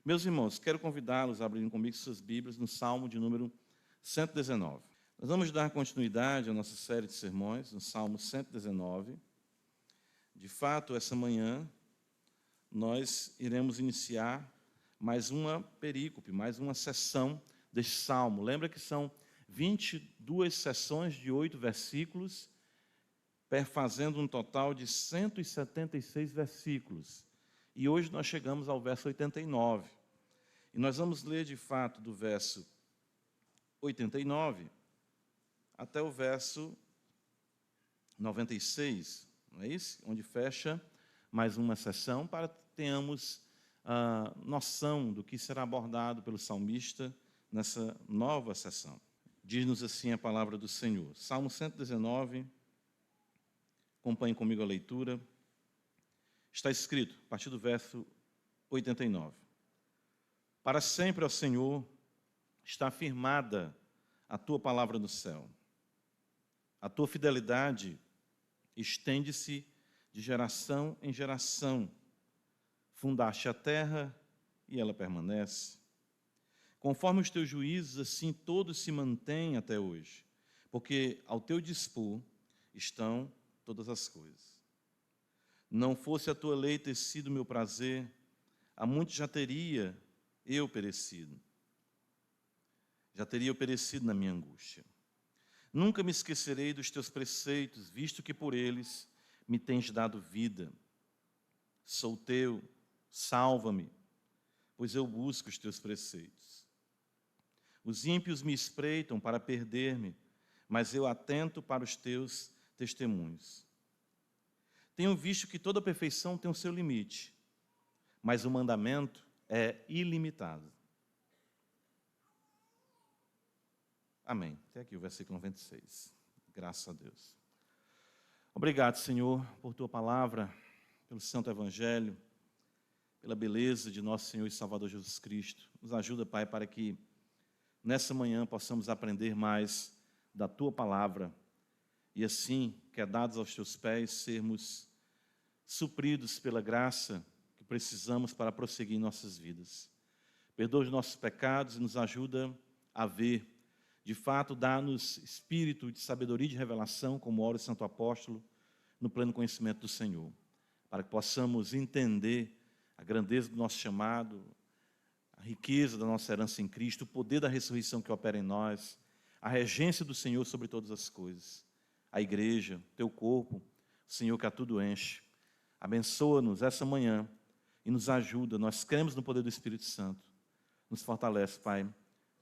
Meus irmãos, quero convidá-los a abrirem comigo suas Bíblias no Salmo de número 119. Nós vamos dar continuidade à nossa série de sermões no Salmo 119. De fato, essa manhã, nós iremos iniciar mais uma perícope, mais uma sessão deste Salmo. Lembra que são 22 sessões de 8 versículos, fazendo um total de 176 versículos. E hoje nós chegamos ao verso 89. E nós vamos ler, de fato, do verso 89 até o verso 96, não é isso? Onde fecha mais uma sessão para que tenhamos noção do que será abordado pelo salmista nessa nova sessão. Diz-nos assim a palavra do Senhor. Salmo 119, acompanhe comigo a leitura. Está escrito, a partir do verso 89. Para sempre, ó Senhor, está firmada a tua palavra no céu. A tua fidelidade estende-se de geração em geração. Fundaste a terra e ela permanece. Conforme os teus juízos, assim todos se mantêm até hoje, porque ao teu dispor estão todas as coisas. Não fosse a tua lei ter sido meu prazer, há muito já teria eu perecido. Já teria eu perecido na minha angústia. Nunca me esquecerei dos teus preceitos, visto que por eles me tens dado vida. Sou teu, salva-me, pois eu busco os teus preceitos. Os ímpios me espreitam para perder-me, mas eu atento para os teus testemunhos. Tenho visto que toda perfeição tem o seu limite, mas o mandamento é ilimitado. Amém. Até aqui o versículo 96. Graças a Deus. Obrigado, Senhor, por tua palavra, pelo santo evangelho, pela beleza de nosso Senhor e Salvador Jesus Cristo. Nos ajuda, Pai, para que nessa manhã possamos aprender mais da tua palavra e assim, quedados aos teus pés, sermos supridos pela graça que precisamos para prosseguir em nossas vidas. Perdoa os nossos pecados e nos ajuda a ver. De fato, dá-nos espírito de sabedoria e de revelação, como ora o Santo Apóstolo, no pleno conhecimento do Senhor, para que possamos entender a grandeza do nosso chamado, a riqueza da nossa herança em Cristo, o poder da ressurreição que opera em nós, a regência do Senhor sobre todas as coisas, a igreja, teu corpo, o Senhor que a tudo enche. Abençoa-nos essa manhã e nos ajuda. Nós cremos no poder do Espírito Santo. Nos fortalece, Pai.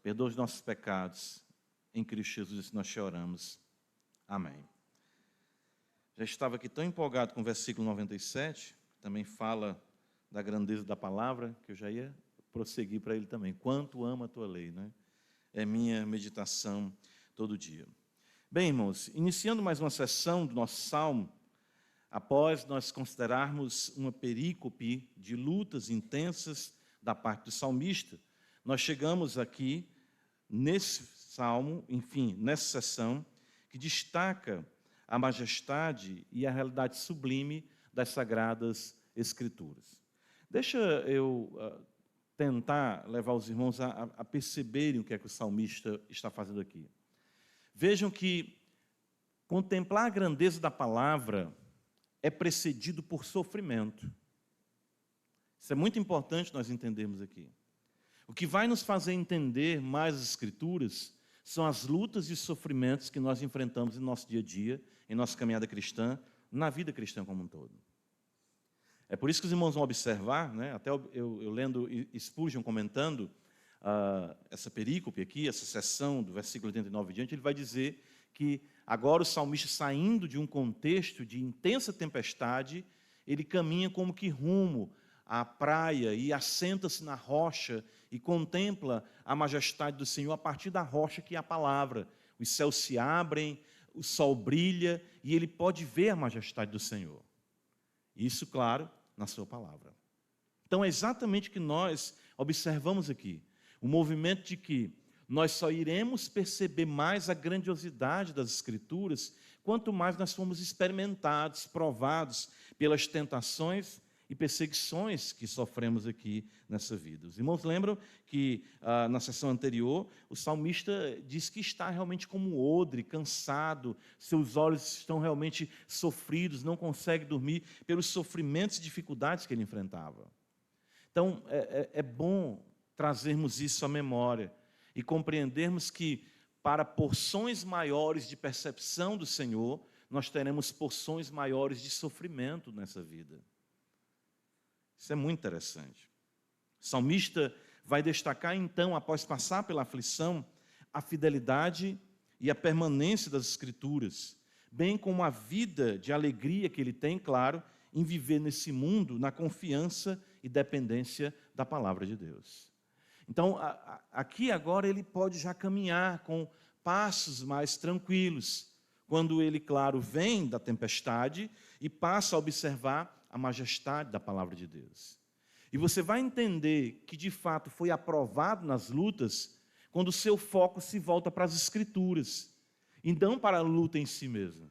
Perdoa os nossos pecados. Em Cristo Jesus nós te oramos. Amém. Já estava aqui tão empolgado com o versículo 97, que também fala da grandeza da palavra, que eu já ia prosseguir para ele também. Quanto amo a tua lei, né? É minha meditação todo dia. Bem, irmãos, iniciando mais uma sessão do nosso Salmo, após nós considerarmos uma perícope de lutas intensas da parte do salmista, nós chegamos aqui nesse Salmo, enfim, nessa sessão, que destaca a majestade e a realidade sublime das Sagradas Escrituras. Deixa eu tentar levar os irmãos a perceberem o que é que o salmista está fazendo aqui. Vejam que contemplar a grandeza da palavra é precedido por sofrimento. Isso é muito importante nós entendermos aqui. O que vai nos fazer entender mais as Escrituras são as lutas e sofrimentos que nós enfrentamos em nosso dia a dia, em nossa caminhada cristã, na vida cristã como um todo. É por isso que os irmãos vão observar, né, até eu lendo Spurgeon comentando essa perícope aqui, essa seção do versículo 89 em diante, ele vai dizer que agora o salmista, saindo de um contexto de intensa tempestade, ele caminha como que rumo à praia e assenta-se na rocha e contempla a majestade do Senhor a partir da rocha que é a palavra. Os céus se abrem, o sol brilha e ele pode ver a majestade do Senhor. Isso, claro, na sua palavra. Então é exatamente o que nós observamos aqui. O movimento de que nós só iremos perceber mais a grandiosidade das Escrituras quanto mais nós formos experimentados, provados pelas tentações e perseguições que sofremos aqui nessa vida. Os irmãos lembram que, na sessão anterior, o salmista diz que está realmente como odre, cansado, seus olhos estão realmente sofridos, não consegue dormir pelos sofrimentos e dificuldades que ele enfrentava. Então, é bom trazermos isso à memória e compreendermos que, para porções maiores de percepção do Senhor, nós teremos porções maiores de sofrimento nessa vida. Isso é muito interessante. O salmista vai destacar, então, após passar pela aflição, a fidelidade e a permanência das Escrituras, bem como a vida de alegria que ele tem, claro, em viver nesse mundo na confiança e dependência da palavra de Deus. Então, aqui agora ele pode já caminhar com passos mais tranquilos, quando ele, claro, vem da tempestade e passa a observar a majestade da palavra de Deus. E você vai entender que, de fato, foi aprovado nas lutas quando o seu foco se volta para as Escrituras, e não para a luta em si mesma.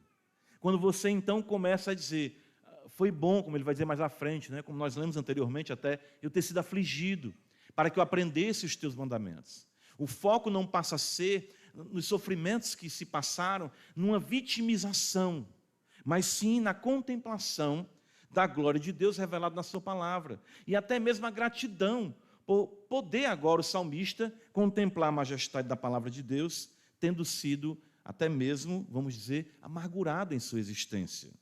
Quando você, então, começa a dizer, foi bom, como ele vai dizer mais à frente, né, como nós lemos anteriormente até, eu ter sido afligido, para que eu aprendesse os teus mandamentos. O foco não passa a ser nos sofrimentos que se passaram, numa vitimização, mas sim na contemplação da glória de Deus revelada na sua palavra. E até mesmo a gratidão por poder agora o salmista contemplar a majestade da palavra de Deus, tendo sido até mesmo, vamos dizer, amargurado em sua existência.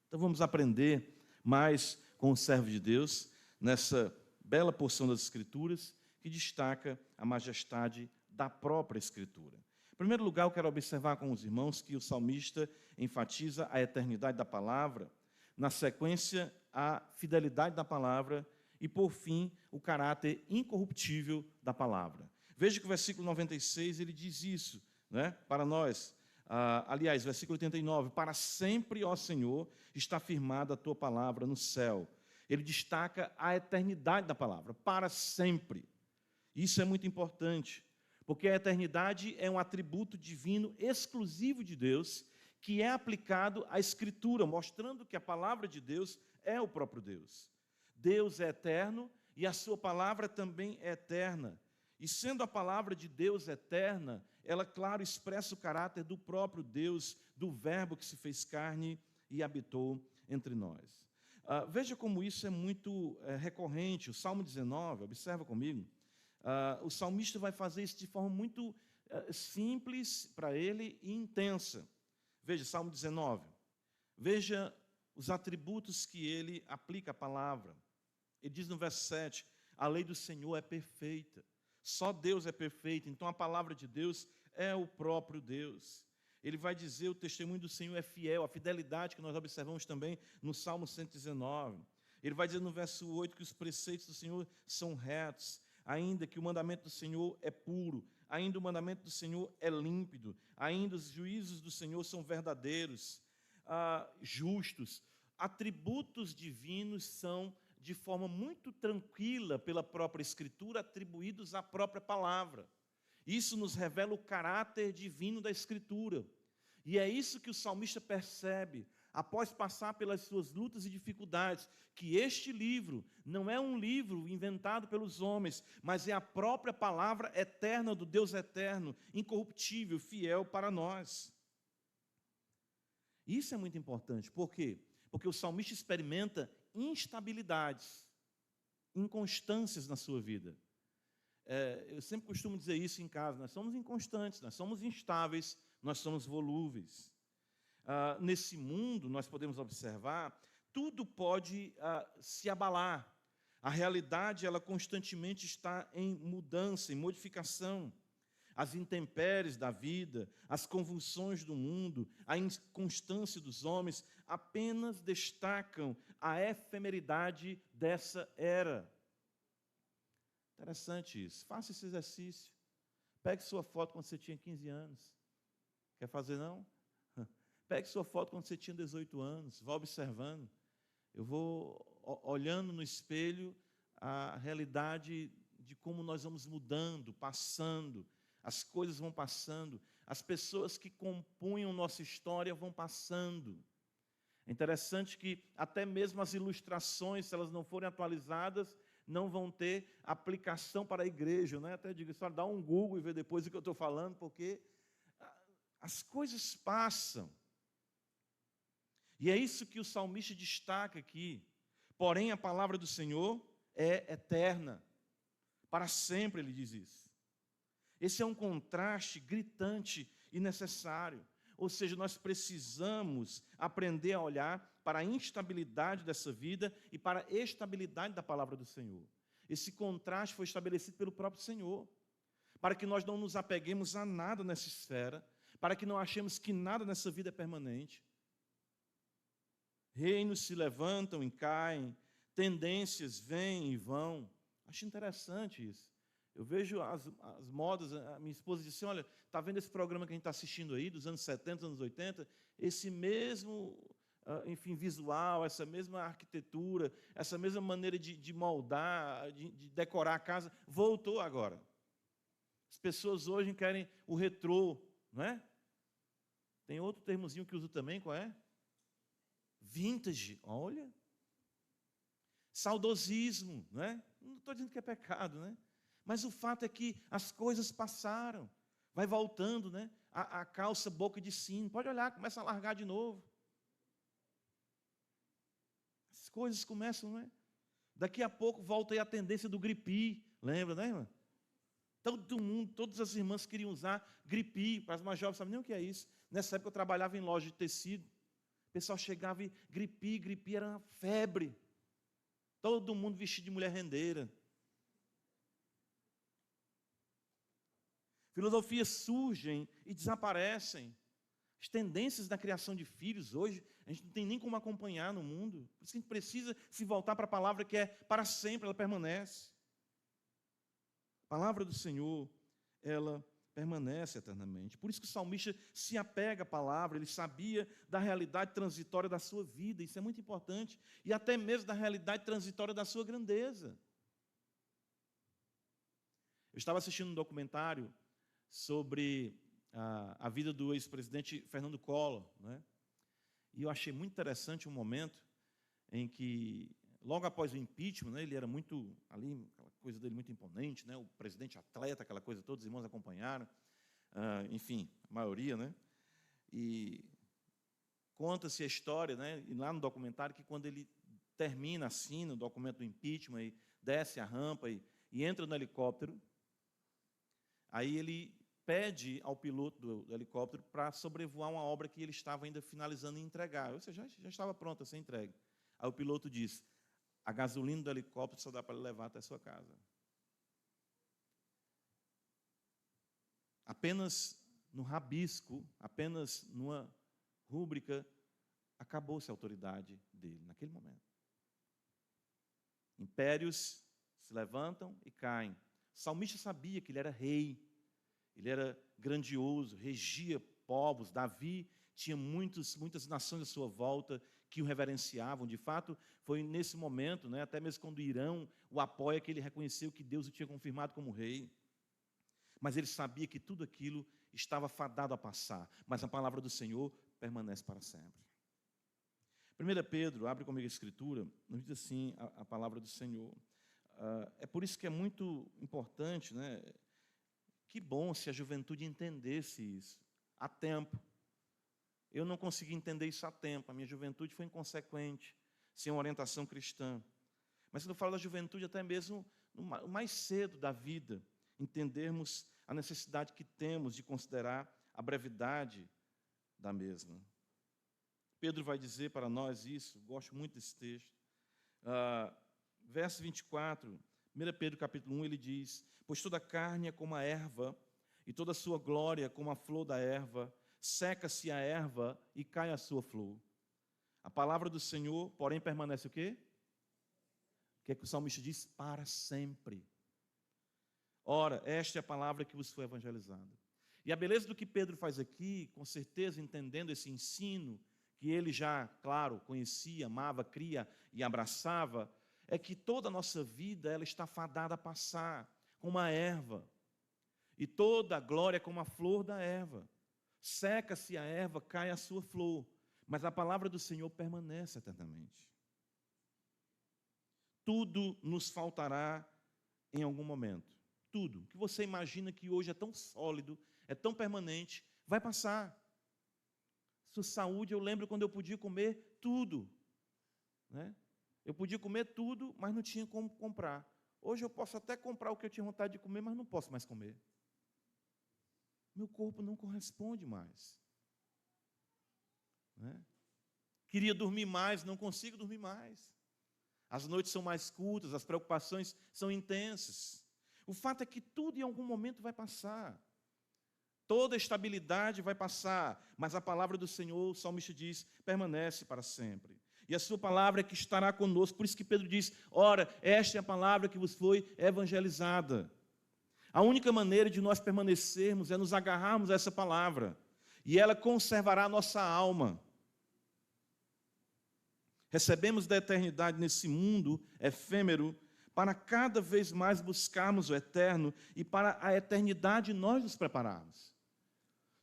Então vamos aprender mais com o servo de Deus, nessa bela porção das Escrituras, que destaca a majestade da própria Escritura. Em primeiro lugar, eu quero observar com os irmãos que o salmista enfatiza a eternidade da palavra, na sequência, a fidelidade da palavra e, por fim, o caráter incorruptível da palavra. Veja que o versículo 96, ele diz isso, né, para nós. Aliás, versículo 89, para sempre, ó Senhor, está firmada a tua palavra no céu. Ele destaca a eternidade da palavra, para sempre. Isso é muito importante, porque a eternidade é um atributo divino exclusivo de Deus, que é aplicado à Escritura, mostrando que a palavra de Deus é o próprio Deus. Deus é eterno e a sua palavra também é eterna. E sendo a palavra de Deus eterna, ela, claro, expressa o caráter do próprio Deus, do Verbo que se fez carne e habitou entre nós. Veja como isso é muito recorrente. O Salmo 19, observa comigo, o salmista vai fazer isso de forma muito simples para ele e intensa. Veja, Salmo 19. Veja os atributos que ele aplica à palavra. Ele diz no verso 7, a lei do Senhor é perfeita. Só Deus é perfeito, então a palavra de Deus é o próprio Deus. Ele vai dizer, o testemunho do Senhor é fiel, a fidelidade que nós observamos também no Salmo 119. Ele vai dizer no verso 8 que os preceitos do Senhor são retos, ainda que o mandamento do Senhor é puro, ainda o mandamento do Senhor é límpido, ainda os juízos do Senhor são verdadeiros, justos. Atributos divinos são, de forma muito tranquila, pela própria Escritura, atribuídos à própria palavra. Isso nos revela o caráter divino da Escritura. E é isso que o salmista percebe, após passar pelas suas lutas e dificuldades, que este livro não é um livro inventado pelos homens, mas é a própria palavra eterna do Deus eterno, incorruptível, fiel para nós. Isso é muito importante. Por quê? Porque o salmista experimenta instabilidades, inconstâncias na sua vida. Eu sempre costumo dizer isso em casa, nós somos inconstantes, nós somos instáveis, nós somos volúveis. Nesse mundo, nós podemos observar, tudo pode se abalar. A realidade, ela constantemente está em mudança, em modificação. As intempéries da vida, as convulsões do mundo, a inconstância dos homens, apenas destacam a efemeridade dessa era. Interessante isso. Faça esse exercício. Pegue sua foto quando você tinha 15 anos. Quer fazer, não? Pegue sua foto quando você tinha 18 anos. Vá observando. Eu vou olhando no espelho a realidade de como nós vamos mudando, passando. As coisas vão passando. As pessoas que compunham nossa história vão passando. É interessante que até mesmo as ilustrações, se elas não forem atualizadas, não vão ter aplicação para a igreja, né? Até digo, só dá um Google e vê depois o que eu estou falando, porque as coisas passam. E é isso que o salmista destaca aqui. Porém, a palavra do Senhor é eterna. Para sempre, ele diz isso. Esse é um contraste gritante e necessário. Ou seja, nós precisamos aprender a olhar para a instabilidade dessa vida e para a estabilidade da palavra do Senhor. Esse contraste foi estabelecido pelo próprio Senhor, para que nós não nos apeguemos a nada nessa esfera, para que não achemos que nada nessa vida é permanente. Reinos se levantam e caem, tendências vêm e vão. Acho interessante isso. Eu vejo as modas, a minha esposa disse, olha, está vendo esse programa que a gente está assistindo aí, dos anos 70, anos 80? Esse mesmo, enfim, visual, essa mesma arquitetura, essa mesma maneira de moldar, de decorar a casa, voltou agora. As pessoas hoje querem o retrô, não é? Tem outro termozinho que uso também, qual é? Vintage, olha. Saudosismo, não é? Não estou dizendo que é pecado, né? Mas o fato é que as coisas passaram. Vai voltando, né? A calça boca de sino. Pode olhar, começa a largar de novo. As coisas começam, não é? Daqui a pouco volta aí a tendência do gripi. Lembra, né, irmã? Todo mundo, todas as irmãs queriam usar gripi. Para as mais jovens, sabem nem o que é isso. Nessa época eu trabalhava em loja de tecido. O pessoal chegava e gripi era uma febre. Todo mundo vestido de mulher rendeira. Filosofias surgem e desaparecem. As tendências da criação de filhos hoje, a gente não tem nem como acompanhar no mundo. Por isso que a gente precisa se voltar para a palavra que é para sempre, ela permanece. A palavra do Senhor, ela permanece eternamente. Por isso que o salmista se apega à palavra, ele sabia da realidade transitória da sua vida, isso é muito importante, e até mesmo da realidade transitória da sua grandeza. Eu estava assistindo um documentário sobre a vida do ex-presidente Fernando Collor, né? E eu achei muito interessante um momento em que, logo após o impeachment, né, ele era muito, ali, aquela coisa dele muito imponente, né, o presidente atleta, aquela coisa toda, os irmãos acompanharam, enfim, a maioria, né? E conta-se a história, né, e lá no documentário, que quando ele termina, assina o documento do impeachment, e desce a rampa e entra no helicóptero, aí ele pede ao piloto do helicóptero para sobrevoar uma obra que ele estava ainda finalizando e entregar. Ou seja, já estava pronta a ser entregue. Aí o piloto diz, a gasolina do helicóptero só dá para levar até a sua casa. Apenas no rabisco, apenas numa rúbrica, acabou-se a autoridade dele, naquele momento. Impérios se levantam e caem. O salmista sabia que ele era rei, ele era grandioso, regia povos. Davi tinha muitas nações à sua volta que o reverenciavam. De fato, foi nesse momento, né, até mesmo quando Irão o apoia, que ele reconheceu que Deus o tinha confirmado como rei. Mas ele sabia que tudo aquilo estava fadado a passar. Mas a palavra do Senhor permanece para sempre. 1 Pedro, abre comigo a Escritura, nos diz assim a palavra do Senhor. É por isso que é muito importante, né? Que bom se a juventude entendesse isso a tempo. Eu não consegui entender isso a tempo. A minha juventude foi inconsequente, sem uma orientação cristã. Mas quando eu falo da juventude, até mesmo no mais cedo da vida, entendermos a necessidade que temos de considerar a brevidade da mesma. Pedro vai dizer para nós isso, gosto muito desse texto. Verso 24, 1 Pedro capítulo 1, ele diz, pois toda carne é como a erva, e toda a sua glória como a flor da erva, seca-se a erva e cai a sua flor. A palavra do Senhor, porém, permanece o quê? O que é que o salmista diz? Para sempre. Ora, esta é a palavra que vos foi evangelizada. E a beleza do que Pedro faz aqui, com certeza entendendo esse ensino, que ele já, claro, conhecia, amava, cria e abraçava, é que toda a nossa vida ela está fadada a passar como a erva. E toda a glória é como a flor da erva. Seca-se a erva, cai a sua flor. mas a palavra do Senhor permanece eternamente. Tudo nos faltará em algum momento. Tudo. O que você imagina que hoje é tão sólido, é tão permanente, vai passar. Sua saúde, eu lembro quando eu podia comer tudo, né? Eu podia comer tudo, mas não tinha como comprar. Hoje eu posso até comprar o que eu tinha vontade de comer, mas não posso mais comer. Meu corpo não corresponde mais, né? Queria dormir mais, não consigo dormir mais. As noites são mais curtas, as preocupações são intensas. O fato é que tudo em algum momento vai passar. Toda estabilidade vai passar, mas a palavra do Senhor, o salmista diz, permanece para sempre. E a sua palavra é que estará conosco. Por isso que Pedro diz, ora, esta é a palavra que vos foi evangelizada. A única maneira de nós permanecermos é nos agarrarmos a essa palavra. E ela conservará a nossa alma. Recebemos da eternidade nesse mundo efêmero para cada vez mais buscarmos o eterno e para a eternidade nós nos prepararmos.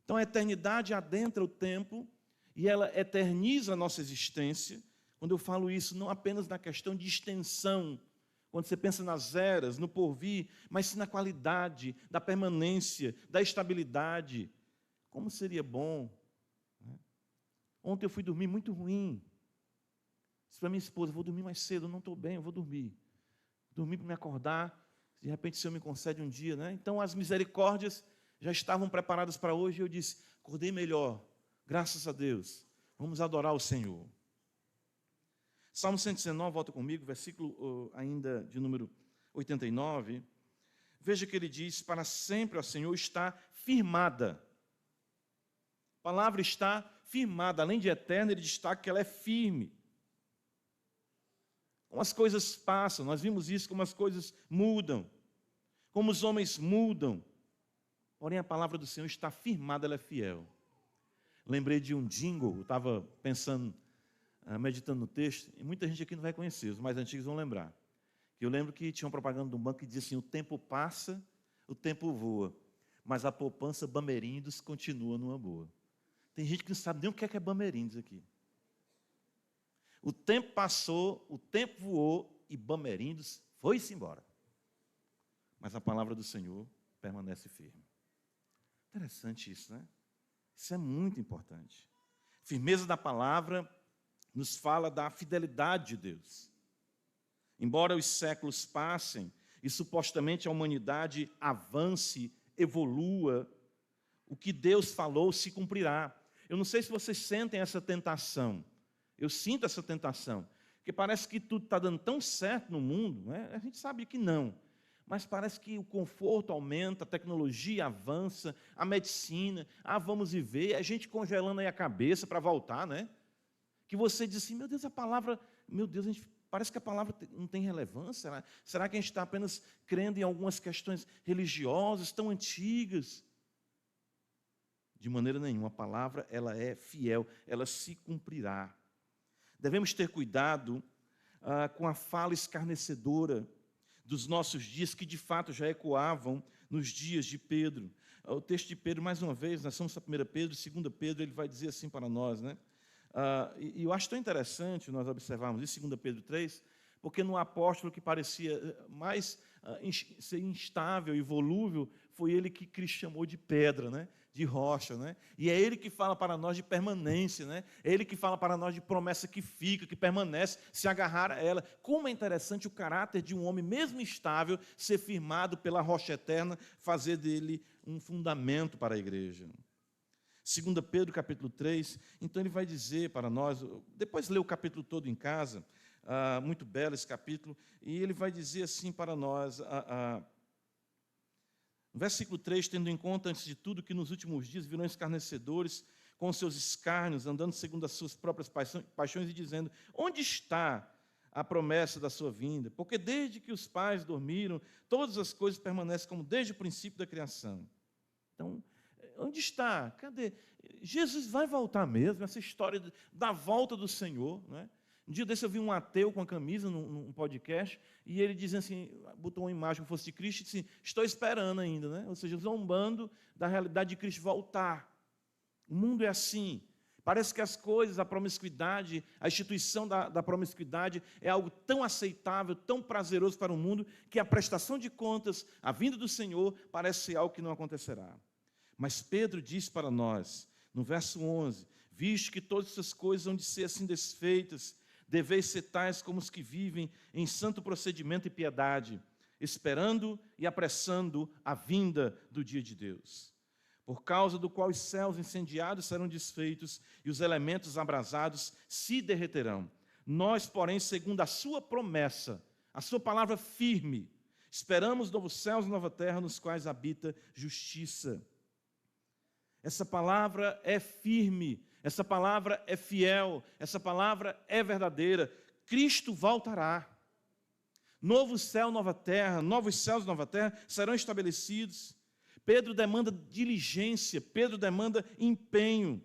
Então a eternidade adentra o tempo e ela eterniza a nossa existência. Quando eu falo isso, não apenas na questão de extensão, quando você pensa nas eras, no porvir, mas sim na qualidade, da permanência, da estabilidade. Como seria bom, né? Ontem eu fui dormir muito ruim. Disse para minha esposa, vou dormir mais cedo, eu não estou bem, eu vou dormir. Dormir para me acordar, de repente o Senhor me concede um dia, né? Então as misericórdias já estavam preparadas para hoje, e eu disse, acordei melhor, graças a Deus, vamos adorar o Senhor. Salmo 119, volta comigo, versículo ainda de número 89, veja que ele diz, para sempre, ó Senhor, está firmada. A palavra está firmada, além de eterna, ele destaca que ela é firme. Como as coisas passam, nós vimos isso, como as coisas mudam, como os homens mudam. Porém, a palavra do Senhor está firmada, ela é fiel. Lembrei de um jingle, eu estava pensando, meditando no texto, e muita gente aqui não vai conhecer, os mais antigos vão lembrar. Eu lembro que tinha uma propaganda de um banco que dizia assim, o tempo passa, o tempo voa, mas a poupança Bamerindos continua numa boa. Tem gente que não sabe nem o que é Bamerindos aqui. O tempo passou, o tempo voou e Bamerindos foi-se embora. Mas a palavra do Senhor permanece firme. Interessante isso, né? Isso é muito importante. Firmeza da palavra nos fala da fidelidade de Deus. Embora os séculos passem e supostamente a humanidade avance, evolua, o que Deus falou se cumprirá. Eu não sei se vocês sentem essa tentação. Eu sinto essa tentação, porque parece que tudo está dando tão certo no mundo, né? A gente sabe que não, mas parece que o conforto aumenta, a tecnologia avança, a medicina, vamos viver, a gente congelando aí a cabeça para voltar, né? Que você diz assim, meu Deus, a palavra, meu Deus, parece que a palavra não tem relevância, né? Será que a gente está apenas crendo em algumas questões religiosas tão antigas? De maneira nenhuma, a palavra ela é fiel, ela se cumprirá. Devemos ter cuidado com a fala escarnecedora dos nossos dias, que de fato já ecoavam nos dias de Pedro. O texto de Pedro, mais uma vez, nós somos a 1 Pedro, 2 Pedro, ele vai dizer assim para nós, né? E eu acho tão interessante nós observarmos isso, 2 Pedro 3, porque no apóstolo que parecia mais ser instável e volúvel, foi ele que Cristo chamou de pedra, né? De rocha, né? E é ele que fala para nós de permanência, né? É ele que fala para nós de promessa que fica, que permanece, se agarrar a ela. Como é interessante o caráter de um homem, mesmo instável, ser firmado pela rocha eterna, fazer dele um fundamento para a igreja. 2 Pedro, capítulo 3, então ele vai dizer para nós, depois lê o capítulo todo em casa, muito belo esse capítulo, e ele vai dizer assim para nós, no versículo 3, tendo em conta, antes de tudo, que nos últimos dias virão escarnecedores com os seus escárnios, andando segundo as suas próprias paixões e dizendo, onde está a promessa da sua vinda? Porque desde que os pais dormiram, todas as coisas permanecem como desde o princípio da criação. Então, onde está? Cadê? Jesus vai voltar mesmo, essa história da volta do Senhor, né? Um dia desse eu vi um ateu com a camisa num podcast, e ele dizendo assim, botou uma imagem como fosse de Cristo, e disse assim, estou esperando ainda, né? Ou seja, zombando da realidade de Cristo voltar. O mundo é assim. Parece que as coisas, a promiscuidade, a instituição da promiscuidade é algo tão aceitável, tão prazeroso para o mundo, que a prestação de contas, a vinda do Senhor, parece ser algo que não acontecerá. Mas Pedro diz para nós, no verso 11, visto que todas essas coisas hão de ser assim desfeitas, deveis ser tais como os que vivem em santo procedimento e piedade, esperando e apressando a vinda do dia de Deus, por causa do qual os céus incendiados serão desfeitos e os elementos abrasados se derreterão. Nós, porém, segundo a sua promessa, a sua palavra firme, esperamos novos céus e nova terra nos quais habita justiça. Essa palavra é firme, essa palavra é fiel, essa palavra é verdadeira. Cristo voltará. Novo céu, nova terra, novos céus e nova terra serão estabelecidos. Pedro demanda diligência, Pedro demanda empenho.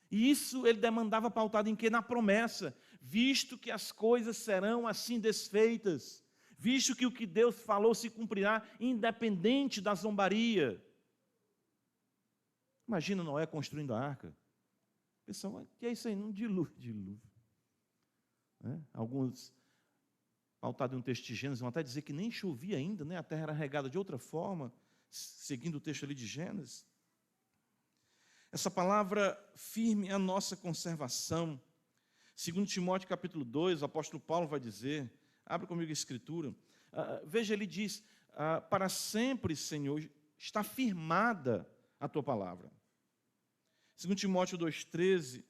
E isso ele demandava pautado em quê? Na promessa. Visto que as coisas serão assim desfeitas, visto que o que Deus falou se cumprirá, independente da zombaria. Imagina Noé construindo a arca. Pessoal, que é isso aí? Um dilúvio. Alguns, pautado em um texto de Gênesis, vão até dizer que nem chovia ainda, né? A terra era regada de outra forma, seguindo o texto ali de Gênesis. Essa palavra firme é a nossa conservação. Segundo Timóteo capítulo 2, o apóstolo Paulo vai dizer, abre comigo a escritura, veja, ele diz, para sempre, Senhor, está firmada a tua palavra. Segundo Timóteo 2,13,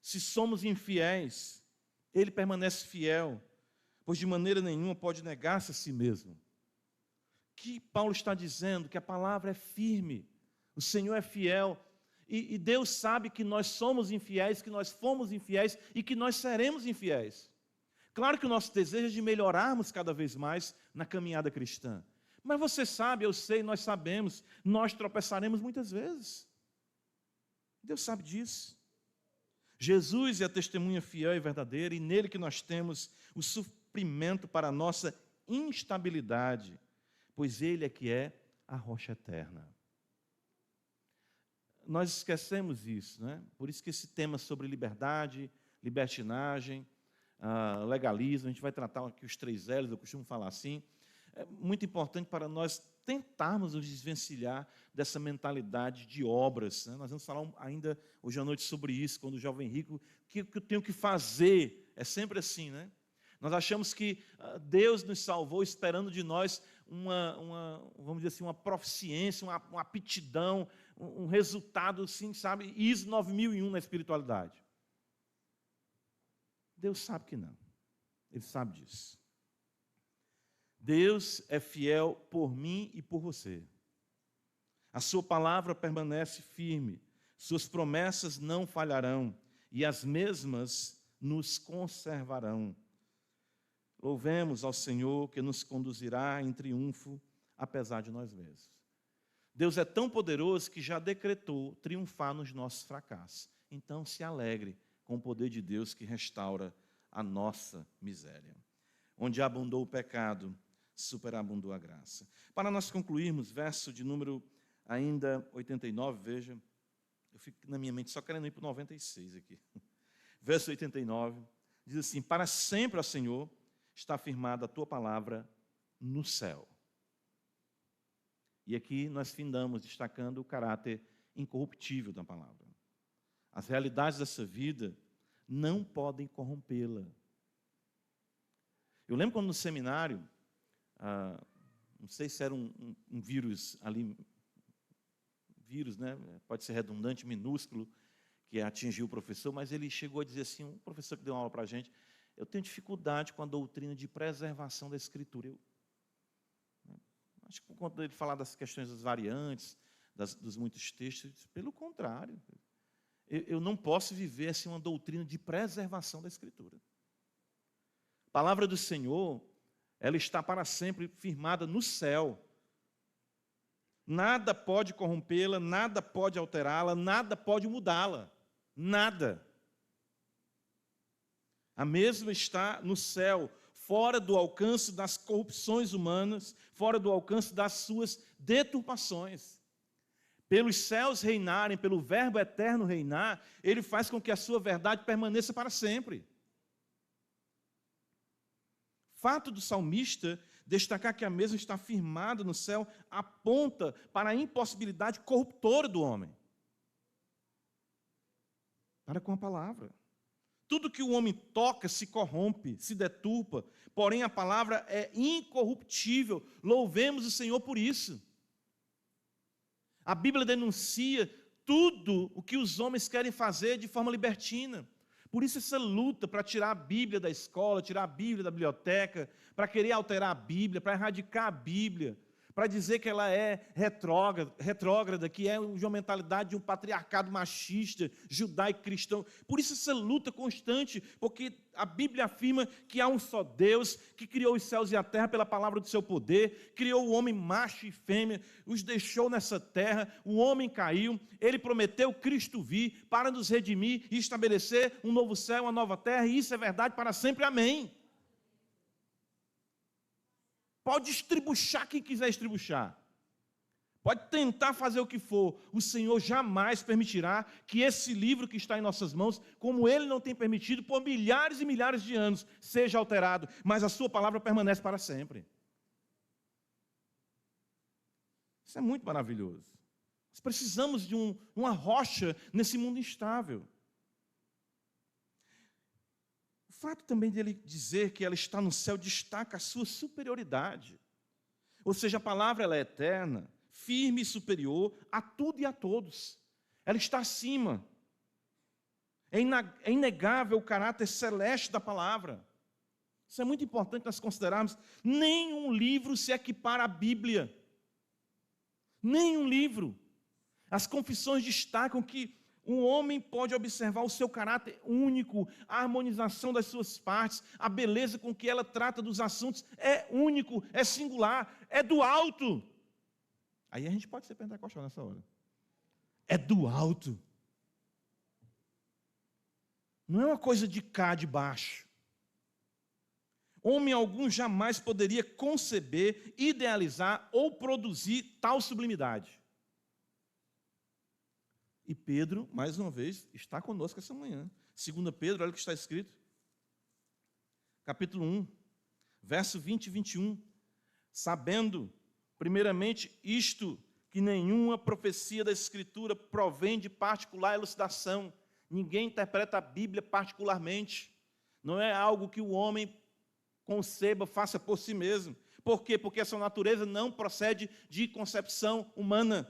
se somos infiéis, ele permanece fiel, pois de maneira nenhuma pode negar-se a si mesmo. Que Paulo está dizendo? Que a palavra é firme, o Senhor é fiel, e Deus sabe que nós somos infiéis, que nós fomos infiéis e que nós seremos infiéis. Claro que o nosso desejo é de melhorarmos cada vez mais na caminhada cristã. Mas você sabe, eu sei, nós sabemos, nós tropeçaremos muitas vezes. Deus sabe disso. Jesus é a testemunha fiel e verdadeira, e nele que nós temos o suprimento para a nossa instabilidade, pois ele é que é a rocha eterna. Nós esquecemos isso, né? Por isso que esse tema sobre liberdade, libertinagem, legalismo, a gente vai tratar aqui os 3 L's, eu costumo falar assim, é muito importante para nós tentarmos nos desvencilhar dessa mentalidade de obras, né? Nós vamos falar ainda hoje à noite sobre isso, quando o jovem rico, o que eu tenho que fazer? É sempre assim, né? Nós achamos que Deus nos salvou esperando de nós vamos dizer assim, uma proficiência, uma aptidão, um resultado, assim, sabe, ISO 9001 na espiritualidade. Deus sabe que não. Ele sabe disso. Deus é fiel por mim e por você. A sua palavra permanece firme, suas promessas não falharão, e as mesmas nos conservarão. Louvemos ao Senhor que nos conduzirá em triunfo, apesar de nós mesmos. Deus é tão poderoso que já decretou triunfar nos nossos fracassos. Então se alegre com o poder de Deus que restaura a nossa miséria. Onde abundou o pecado, superabundou a graça. Para nós concluirmos, verso de número ainda 89, veja, eu fico na minha mente só querendo ir para o 96 aqui. Verso 89, diz assim, para sempre, ó Senhor, está firmada a tua palavra no céu. E aqui nós findamos destacando o caráter incorruptível da palavra. As realidades dessa vida não podem corrompê-la. Eu lembro quando no seminário, não sei se era um vírus ali, né? Pode ser redundante, minúsculo, que atingiu o professor, mas ele chegou a dizer assim, um professor que deu uma aula para a gente, eu tenho dificuldade com a doutrina de preservação da Escritura. Acho que por conta dele falar das questões das variantes, dos muitos textos, pelo contrário, eu não posso viver assim uma doutrina de preservação da Escritura. A palavra do Senhor, ela está para sempre firmada no céu. Nada pode corrompê-la, nada pode alterá-la, nada pode mudá-la. Nada. A mesma está no céu, fora do alcance das corrupções humanas, fora do alcance das suas deturpações. pelos céus reinarem, pelo Verbo eterno reinar, Ele faz com que a sua verdade permaneça para sempre. Fato do salmista destacar que a mesma está firmada no céu aponta para a impossibilidade corruptora do homem. Para com a palavra. Tudo que o homem toca se corrompe, se deturpa, porém a palavra é incorruptível. Louvemos o Senhor por isso. A Bíblia denuncia tudo o que os homens querem fazer de forma libertina. Por isso essa luta para tirar a Bíblia da escola, tirar a Bíblia da biblioteca, para querer alterar a Bíblia, para erradicar a Bíblia, para dizer que ela é retrógrada, que é uma mentalidade de um patriarcado machista, judaico-cristão. Por isso essa luta constante, porque a Bíblia afirma que há um só Deus, que criou os céus e a terra pela palavra do seu poder, criou o homem macho e fêmea, os deixou nessa terra, o homem caiu, ele prometeu Cristo vir para nos redimir e estabelecer um novo céu, uma nova terra, e isso é verdade para sempre, amém. Pode estribuchar quem quiser estribuchar. Pode tentar fazer o que for. O Senhor jamais permitirá que esse livro que está em nossas mãos, como Ele não tem permitido por milhares e milhares de anos, seja alterado. Mas a sua palavra permanece para sempre. Isso é muito maravilhoso. Nós precisamos de uma rocha nesse mundo instável. O fato também dele dizer que ela está no céu destaca a sua superioridade. Ou seja, a palavra ela é eterna, firme e superior a tudo e a todos. Ela está acima. É inegável o caráter celeste da palavra. Isso é muito importante nós considerarmos. Nenhum livro se equipara à Bíblia. Nenhum livro. As confissões destacam que um homem pode observar o seu caráter único, a harmonização das suas partes, a beleza com que ela trata dos assuntos é único, é singular, é do alto. Aí a gente pode ser pentecostal nessa hora. É do alto. Não é uma coisa de cá, de baixo. Homem algum jamais poderia conceber, idealizar ou produzir tal sublimidade. E Pedro, mais uma vez, está conosco essa manhã. 2 Pedro, olha o que está escrito. Capítulo 1, verso 20 e 21. Sabendo, primeiramente, isto, que nenhuma profecia da Escritura provém de particular elucidação. Ninguém interpreta a Bíblia particularmente. Não é algo que o homem conceba, faça por si mesmo. Por quê? Porque essa natureza não procede de concepção humana.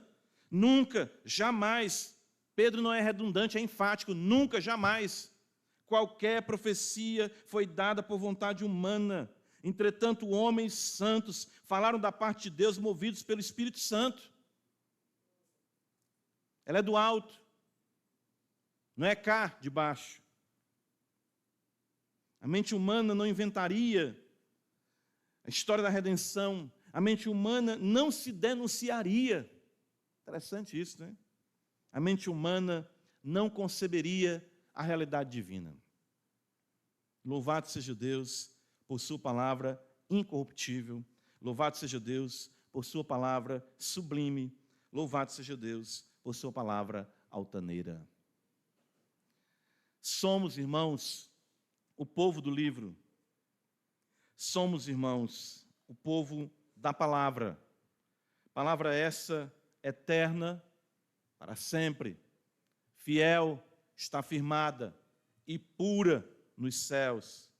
Nunca, jamais. Pedro não é redundante, é enfático. Nunca, jamais. Qualquer profecia foi dada por vontade humana. Entretanto, homens santos falaram da parte de Deus, movidos pelo Espírito Santo. Ela é do alto. Não é cá, de baixo. A mente humana não inventaria a história da redenção. A mente humana não se denunciaria. Interessante isso, né? A mente humana não conceberia a realidade divina. Louvado seja Deus por sua palavra incorruptível. Louvado seja Deus por sua palavra sublime. Louvado seja Deus por sua palavra altaneira. Somos, irmãos, o povo do livro. Somos, irmãos, o povo da palavra. Palavra essa eterna para sempre, fiel, está firmada e pura nos céus.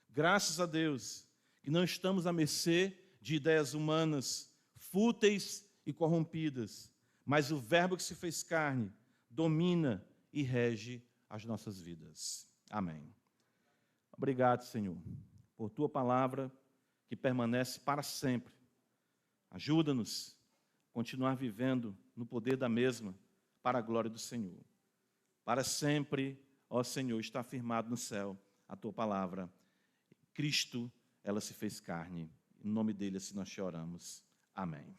Graças a Deus que não estamos à mercê de ideias humanas, fúteis e corrompidas, mas o Verbo que se fez carne domina e rege as nossas vidas. Amém. Obrigado, Senhor, por Tua palavra que permanece para sempre. Ajuda-nos a continuar vivendo no poder da mesma, para a glória do Senhor. Para sempre, ó Senhor, está firmado no céu a Tua palavra. Cristo, ela se fez carne. Em nome dele, assim nós te oramos. Amém.